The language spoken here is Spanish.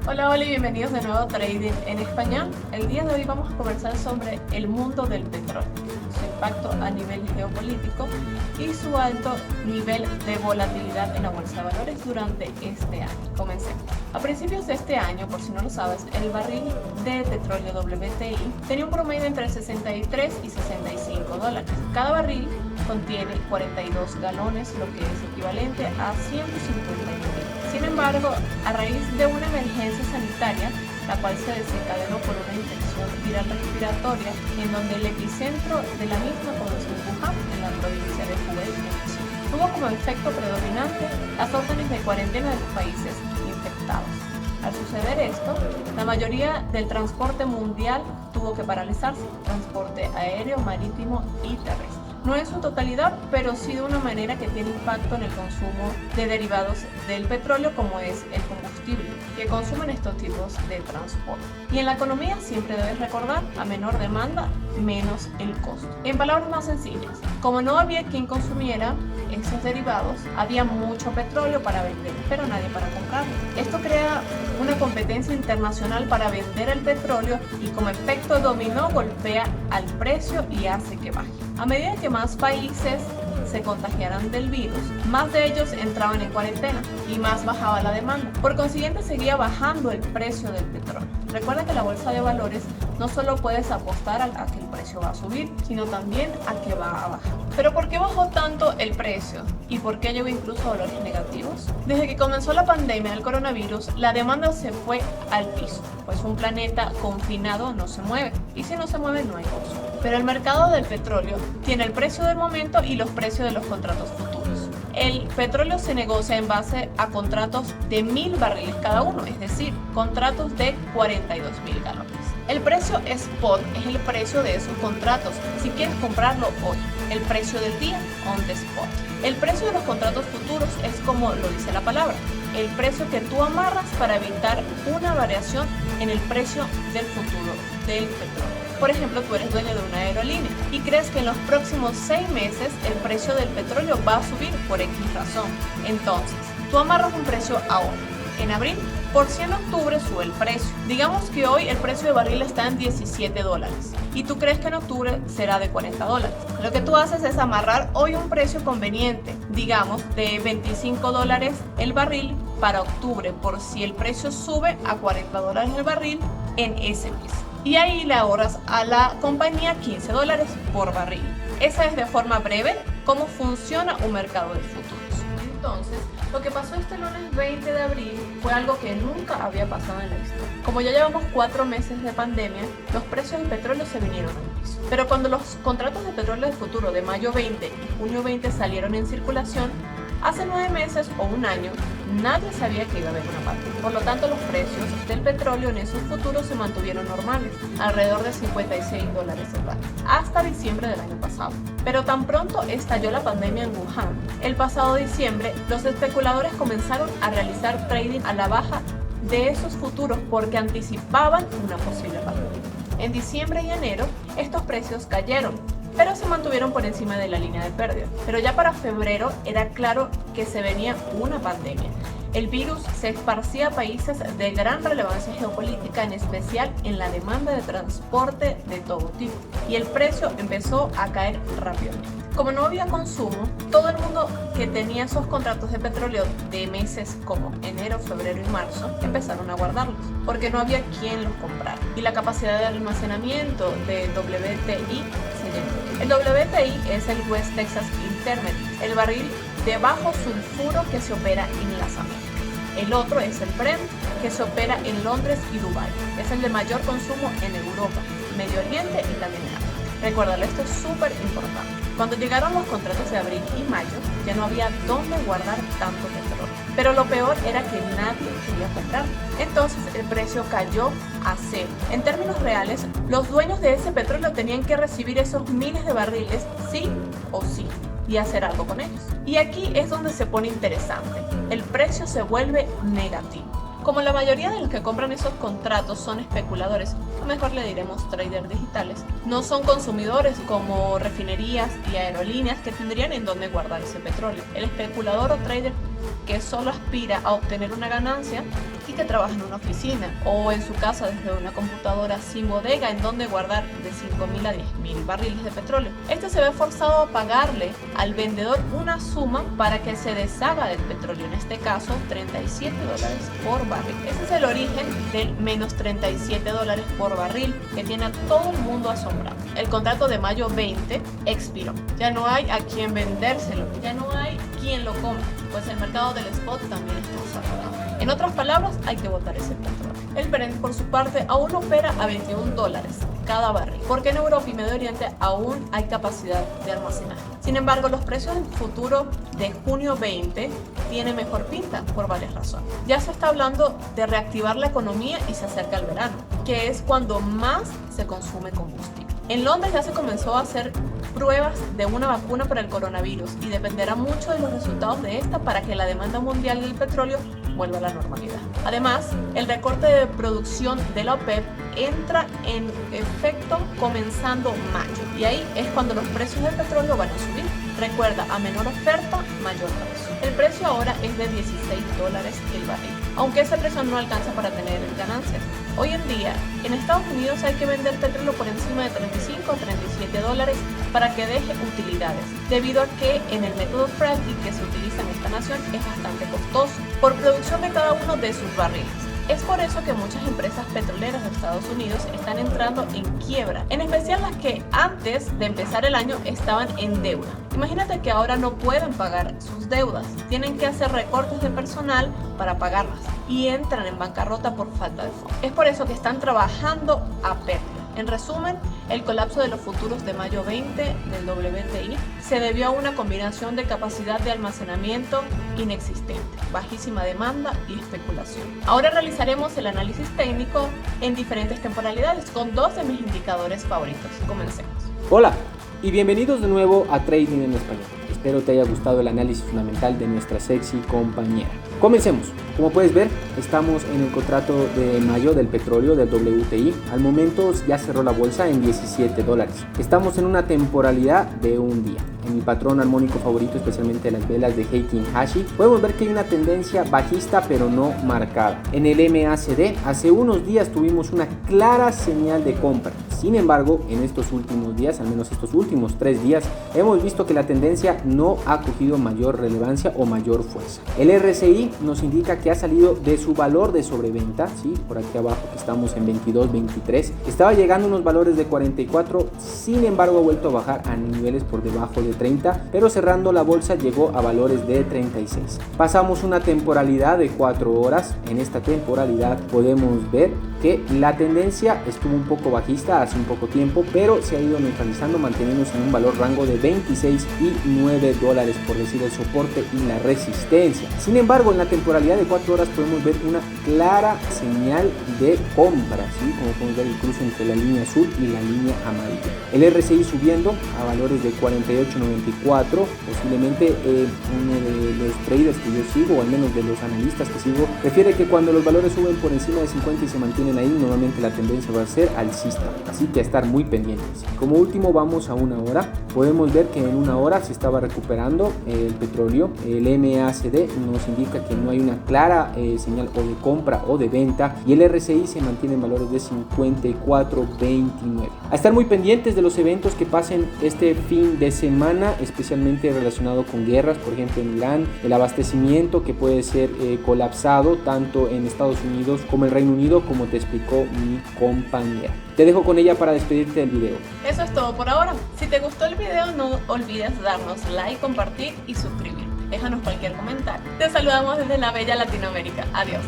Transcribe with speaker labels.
Speaker 1: Hola, hola y bienvenidos de nuevo a Trading en Español. El día de hoy vamos a conversar sobre el mundo del petróleo, su impacto a nivel geopolítico y su alto nivel de volatilidad en la bolsa de valores durante este año. Comencemos. A principios de este año, por si no lo sabes, el barril de petróleo WTI tenía un promedio entre 63 y 65 dólares. Cada barril contiene 42 galones, lo que es equivalente a 159. Sin embargo, a raíz de una emergencia sanitaria, la cual se desencadenó por una infección viral respiratoria, en donde el epicentro de la misma comenzó en Wuhan, en la provincia de Hubei, tuvo como efecto predominante las órdenes de cuarentena de los países infectados. Al suceder esto, la mayoría del transporte mundial tuvo que paralizarse, transporte aéreo, marítimo y terrestre. No en su totalidad, pero sí de una manera que tiene impacto en el consumo de derivados del petróleo, como es el combustible, que consumen estos tipos de transporte. Y en la economía siempre debes recordar, a menor demanda, menos el costo. En palabras más sencillas, como no había quien consumiera esos derivados, había mucho petróleo para vender, pero nadie para comprarlo. Esto crea una competencia internacional para vender el petróleo y como efecto dominó golpea al precio y hace que baje. A medida que más países se contagiaran del virus, más de ellos entraban en cuarentena y más bajaba la demanda. Por consiguiente, seguía bajando el precio del petróleo. Recuerda que la bolsa de valores no solo puedes apostar a que el precio va a subir, sino también a que va a bajar. Pero ¿por qué bajó tanto el precio? ¿Y por qué llegó incluso a valores negativos? Desde que comenzó la pandemia del coronavirus, la demanda se fue al piso, pues un planeta confinado no se mueve, y si no se mueve no hay consumo. Pero el mercado del petróleo tiene el precio del momento y los precios de los contratos futuros. El petróleo se negocia en base a contratos de 1000 barriles cada uno, es decir, contratos de 42.000 galones. El precio spot es el precio de esos contratos, si quieres comprarlo hoy. El precio del día, on the spot. El precio de los contratos futuros es como lo dice la palabra, el precio que tú amarras para evitar una variación en el precio del futuro del petróleo. Por ejemplo, tú eres dueño de una aerolínea y crees que en los próximos 6 meses el precio del petróleo va a subir por X razón. Entonces, tú amarras un precio ahora. En abril, por si en octubre sube el precio. Digamos que hoy el precio de barril está en 17 dólares y tú crees que en octubre será de 40 dólares. Lo que tú haces es amarrar hoy un precio conveniente, digamos de 25 dólares el barril para octubre, por si el precio sube a 40 dólares el barril en ese mes. Y ahí le ahorras a la compañía 15 dólares por barril. Esa es de forma breve cómo funciona un mercado de futuros. Entonces, lo que pasó este lunes 20 de abril fue algo que nunca había pasado en la historia. Como ya llevamos 4 meses de pandemia, los precios del petróleo se vinieron al piso. Pero cuando los contratos de petróleo de futuro de mayo 20 y junio 20 salieron en circulación, hace 9 meses o un año, nadie sabía que iba a haber una pandemia. Por lo tanto, los precios del petróleo en esos futuros se mantuvieron normales, alrededor de 56 dólares el barril, hasta diciembre del año pasado. Pero tan pronto estalló la pandemia en Wuhan, el pasado diciembre, los especuladores comenzaron a realizar trading a la baja de esos futuros porque anticipaban una posible pandemia. En diciembre y enero, estos precios cayeron, pero se mantuvieron por encima de la línea de pérdida. Pero ya para febrero era claro que se venía una pandemia. El virus se esparcía a países de gran relevancia geopolítica, en especial en la demanda de transporte de todo tipo, y el precio empezó a caer rápidamente. Como no había consumo, todo el mundo que tenía esos contratos de petróleo de meses como enero, febrero y marzo empezaron a guardarlos, porque no había quien los comprara. Y la capacidad de almacenamiento de WTI se llenó. El WTI es el West Texas Intermediate, el barril de bajo sulfuro que se opera en las Américas. El otro es el Brent, que se opera en Londres y Dubái. Es el de mayor consumo en Europa, Medio Oriente y también en África. Recuérdalo, esto es súper importante. Cuando llegaron los contratos de abril y mayo, ya no había dónde guardar tanto petróleo. Pero lo peor era que nadie quería comprar. Entonces el precio cayó a cero. En términos reales, los dueños de ese petróleo tenían que recibir esos miles de barriles sí o sí y hacer algo con ellos. Y aquí es donde se pone interesante. El precio se vuelve negativo. Como la mayoría de los que compran esos contratos son especuladores, o mejor le diremos traders digitales, no son consumidores como refinerías y aerolíneas que tendrían en dónde guardar ese petróleo. El especulador o trader que solo aspira a obtener una ganancia y que trabaja en una oficina o en su casa desde una computadora sin bodega en donde guardar de 5.000 a 10.000 barriles de petróleo. Este se ve forzado a pagarle al vendedor una suma para que se deshaga del petróleo, en este caso $37 por barril. Ese es el origen del menos $37 por barril que tiene a todo el mundo asombrado. El contrato de mayo 20 expiró. Ya no hay a quien vendérselo, ya no hay quien lo compre, pues el mercado del spot también está saturado. En otras palabras, hay que botar ese petróleo. El Brent, por su parte, aún opera a $21 cada barril, porque en Europa y Medio Oriente aún hay capacidad de almacenaje. Sin embargo, los precios del futuro de junio 20 tienen mejor pinta por varias razones. Ya se está hablando de reactivar la economía y se acerca el verano, que es cuando más se consume combustible. En Londres ya se comenzó a hacer pruebas de una vacuna para el coronavirus y dependerá mucho de los resultados de esta para que la demanda mundial del petróleo vuelva a la normalidad. Además, el recorte de producción de la OPEP entra en efecto comenzando mayo y ahí es cuando los precios del petróleo van a subir. Recuerda, a menor oferta, mayor precio. El precio ahora es de $16 el barril, aunque ese precio no alcanza para tener ganancias. Hoy en día, en Estados Unidos hay que vender petróleo por encima de $35 o $37 para que deje utilidades, debido a que en el método fracking que se utiliza en esta nación es bastante costoso por producción de cada uno de sus barriles. Es por eso que muchas empresas petroleras de Estados Unidos están entrando en quiebra, en especial las que antes de empezar el año estaban en deuda. Imagínate que ahora no pueden pagar sus deudas, tienen que hacer recortes de personal para pagarlas y entran en bancarrota por falta de fondos. Es por eso que están trabajando a pérdida. En resumen, el colapso de los futuros de mayo 20 del WTI se debió a una combinación de capacidad de almacenamiento inexistente, bajísima demanda y especulación. Ahora realizaremos el análisis técnico en diferentes temporalidades con dos de mis indicadores favoritos. Comencemos.
Speaker 2: Hola y bienvenidos de nuevo a Trading en Español. Espero te haya gustado el análisis fundamental de nuestra sexy compañera. Comencemos. Como puedes ver, estamos en el contrato de mayo del petróleo del WTI. Al momento ya cerró la bolsa en $17. Estamos en una temporalidad de un día. En mi patrón armónico favorito, especialmente las velas de Heikin Hashi, podemos ver que hay una tendencia bajista pero no marcada. En el MACD, hace unos días tuvimos una clara señal de compra. Sin embargo, en estos últimos días, al menos estos últimos 3 días, hemos visto que la tendencia no ha cogido mayor relevancia o mayor fuerza. El RSI nos indica que ha salido de su valor de sobreventa, ¿sí? Por aquí abajo que estamos en 22, 23, estaba llegando a unos valores de 44, sin embargo ha vuelto a bajar a niveles por debajo de 30, pero cerrando la bolsa llegó a valores de 36. Pasamos una temporalidad de 4 horas. En esta temporalidad podemos ver que la tendencia estuvo un poco bajista hace un poco tiempo, pero se ha ido neutralizando, manteniéndose en un valor rango de 26 y $9, por decir el soporte y la resistencia. Sin embargo, en la temporalidad de 4 horas podemos ver una clara señal de compra, ¿sí? Como podemos ver el cruce entre la línea azul y la línea amarilla. El RSI subiendo a valores de 48.94, posiblemente uno de los traders que yo sigo, o al menos de los analistas que sigo, refiere que cuando los valores suben por encima de 50 y se mantienen ahí, normalmente la tendencia va a ser alcista, así que a estar muy pendientes. Como último vamos a una hora. Podemos ver que en una hora se estaba recuperando el petróleo. El MACD nos indica que no hay una clara señal o de compra o de venta, y el RSI se mantiene en valores de 54.29. A estar muy pendientes de los eventos que pasen este fin de semana, especialmente relacionado con guerras, por ejemplo en Irán, el abastecimiento que puede ser colapsado tanto en Estados Unidos como en Reino Unido, como te explicó mi compañera. Te dejo con ella para despedirte del video.
Speaker 1: Eso es todo por ahora. Si te gustó el video, no olvides darnos like, compartir y suscribirte. Déjanos cualquier comentario. Te saludamos desde la bella Latinoamérica. Adiós.